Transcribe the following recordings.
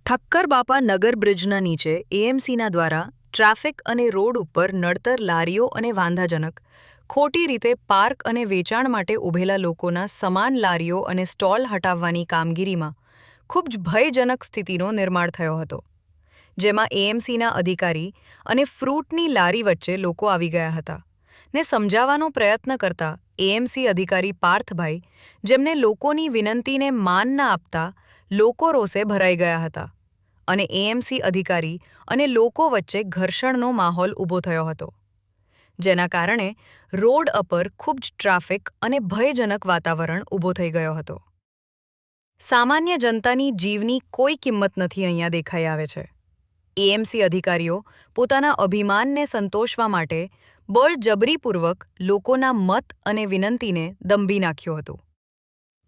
ઠક્કર બાપા નગર બ્રિજના નીચે એએમસીના દ્વારા ટ્રાફિક અને રોડ ઉપર નડતર લારીઓ અને વાંધાજનક ખોટી રીતે પાર્ક અને વેચાણ માટે ઊભેલા લોકોના સમાન લારીઓ અને સ્ટોલ હટાવવાની કામગીરીમાં ખૂબ જ ભયજનક સ્થિતિનો નિર્માણ થયો હતો, જેમાં એએમસીના અધિકારી અને ફ્રૂટની લારી વચ્ચે લોકો આવી ગયા હતા ને સમજાવવાનો પ્રયત્ન કરતા એએમસી અધિકારી પાર્થભાઈ, જેમને લોકોની વિનંતીને માન ન આપતા લોકો રોષે ભરાઈ ગયા હતા અને એએમસી અધિકારી અને લોકો વચ્ચે ઘર્ષણનો માહોલ ઊભો થયો હતો, જેના કારણે રોડ પર ખૂબ જ ટ્રાફિક અને ભયજનક વાતાવરણ ઊભો થઈ ગયો હતો. સામાન્ય જનતાની જીવની કોઈ કિંમત નથી અહીંયા દેખાઈ આવે છે. એએમસી અધિકારીઓ પોતાના અભિમાનને સંતોષવા માટે બળજબરીપૂર્વક લોકોના મત અને વિનંતીને દંભી નાખ્યું હતું.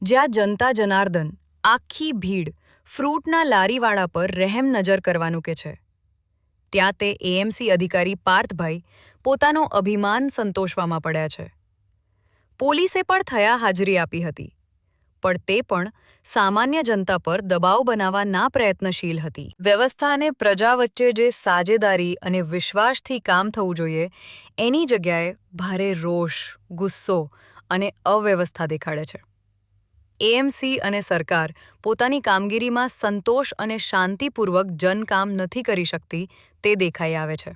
જ્યાં જનતા જનાર્દન આખી ભીડ ફ્રૂટના લારીવાળા પર રહેમ નજર કરવાનું કે છે, ત્યાં તે એએમસી અધિકારી પાર્થભાઈ પોતાનો અભિમાન સંતોષવામાં પડ્યા છે. પોલીસે પણ થયા હાજરી આપી હતી, પણ તે પણ સામાન્ય જનતા પર દબાવ બનાવવા ના પ્રયત્નશીલ હતી. વ્યવસ્થા અને પ્રજા વચ્ચે જે સાજેદારી અને વિશ્વાસથી કામ થવું જોઈએ, એની જગ્યાએ ભારે રોષ, ગુસ્સો અને અવ્યવસ્થા દેખાડે છે. એએમસી અને સરકાર પોતાની કામગીરીમાં સંતોષ અને શાંતિપૂર્વક જનકામ નથી કરી શકતી તે દેખાઈ આવે છે.